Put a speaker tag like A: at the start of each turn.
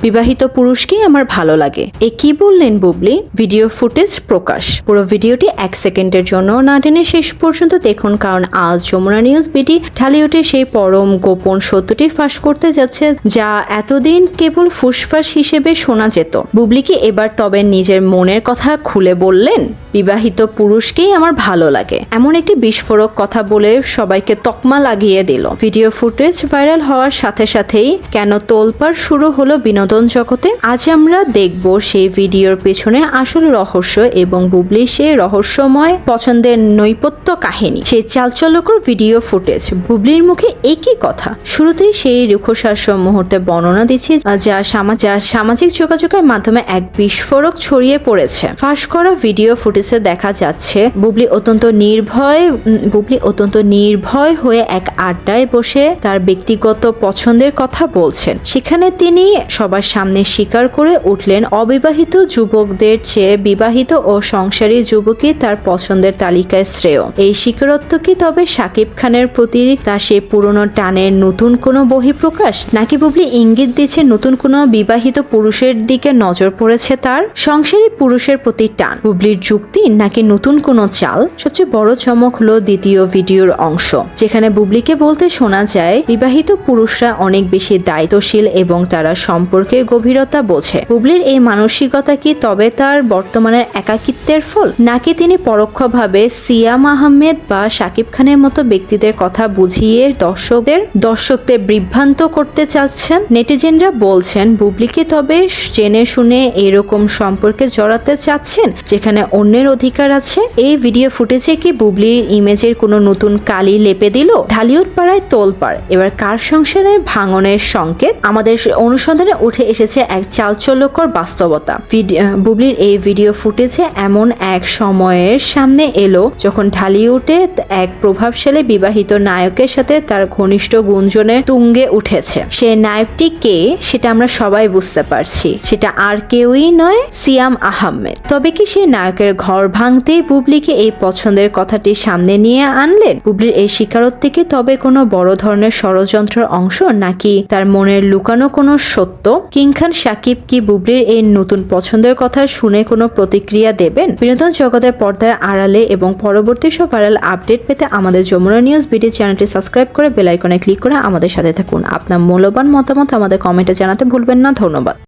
A: বিবাহিত পুরুষকেই আমার ভালো লাগে। এ কি বললেন বুবলি? ভিডিও ফুটেজ প্রকাশ। পুরো ভিডিওটি 1 সেকেন্ডের জন্য না টেনে শেষ পর্যন্ত দেখুন, কারণ আজ যমুনা নিউজ বিডি ঢালিউডে সেই পরম গোপন সত্যটি ফাঁস করতে যাচ্ছে যা এতদিন কেবল ফুসফাস হিসেবে শোনা যেত। বুবলি কি এবার তবে নিজের মনের কথা খুলে বললেন? বিবাহিত পুরুষকেই আমার ভালো লাগে, এমন একটি বিস্ফোরক কথা বলে সবাইকে তকমা লাগিয়ে দিল। ভিডিও ফুটেজ ভাইরাল হওয়ার সাথে সাথেই কেন তোলপাড় শুরু হলো বিনোদন জগতে? আজ আমরা দেখব সেই ভিডিওর পেছনে আসল রহস্য এবং বুবলি সেই রহস্যময় পছন্দের নৈপথ্য কাহিনী, সেই চালচলকর ভিডিও ফুটেজ। বুবলির মুখে একই কথা। শুরুতেই সেই রুক্ষশ্বাস মুহূর্তে বর্ণনা দিচ্ছি যা সামাজিক যোগাযোগের মাধ্যমে এক বিস্ফোরক ছড়িয়ে পড়েছে। ফাঁস করা ভিডিও ফুটেজে দেখা যাচ্ছে বুবলি অত্যন্ত নির্ভয় হয়ে এক আড্ডায় বসে তার ব্যক্তিগত পছন্দের কথা বলছেন। সেখানে তিনি সবার সামনে স্বীকার করে উঠলেন অবিবাহিত যুবকদের চেয়ে বিবাহিত ও সংসারী যুবকই তার পছন্দের তালিকায় শ্রেয়। এই স্বীকারোক্ত কি তবে শাকিব খানের প্রতি তার সেই পুরনো টানের নতুন কোনো বহিঃপ্রকাশ, নাকি বুবলি ইঙ্গিত দিচ্ছে নতুন কোনো বিবাহিত পুরুষের দিকে নজর পড়েছে তার? সংসারী পুরুষের প্রতি টান বুবলির যুক্তি নাকি নতুন কোনো চাল? সবচেয়ে বড় চমক হলো দ্বিতীয় ভিডিওর অংশ, যেখানে বুবলিকে বলতে শোনা যায় বিবাহিত পুরুষরা অনেক বেশি দায়িত্বশীল এবং তারা সম্পর্কের গভীরতা বোঝে। বুবলির এই মানসিকতা কি তবে তার বর্তমানের একাকিত্বের ফল, নাকি তিনি পরোক্ষভাবে সিয়াম আহমেদ বা শাকিব খানের মতো ব্যক্তিদের কথা বুঝিয়ে দর্শকদের বিভ্রান্ত করতে চাচ্ছেন? নেটিজেনরা বলছেন বুবলিকে তবে জেনে শুনে এরকম সম্পর্কে জড়াতে চাচ্ছেন যেখানে অন্যের অধিকার আছে। এই ভিডিও ফুটেজে কি বুবলির ইমেজের কোনো নতুন কালি লেপে দিল? ঢালিউড পাড়ায় তোলপাড়, এবার কার সংসারে ভাঙনের সংকেত? আমাদের অনুসন্ধানে উঠে এসেছে এক চালচলকর বাস্তবতা। বুবলির এই ভিডিও ফুটেজে এমন এক সময়ের সামনে এলো যখন ঢালিউডে এক প্রভাবশালী বিবাহিত নায়কের সাথে তার ঘনিষ্ঠ গুঞ্জনের তুঙ্গে উঠেছে। সে নায়কটি কে সেটা আমরা সবাই বুঝতে পারছি, সেটা আর কেউই নয়, সিয়াম আহমেদ। তবে কি সেই নায়কের ঘর ভাঙতেই বুবলিকে এই পছন্দের কথাটি সামনে নিয়ে আনলেন? বুবলির এই স্বীকারোক্তি কি তবে কোনো বড় ধরনের ষড়যন্ত্রের অংশ, নাকি তার মনের লুকানো কোনো সত্য? কিং খান শাকিব কি বুবলির এই নতুন পছন্দের কথা শুনে কোনো প্রতিক্রিয়া দেবেন? বিনোদন জগতের পর্দার আড়ালে এবং পরবর্তী সব ভাইরাল আপডেট পেতে আমাদের যমুনা নিউজ বিডি চ্যানেলটি সাবস্ক্রাইব করে বেল আইকনে ক্লিক করে আমাদের সাথে থাকুন। আপনার মূল্যবান মতামত আমাদের কমেন্টে জানাতে ভুলবেন না। ধন্যবাদ।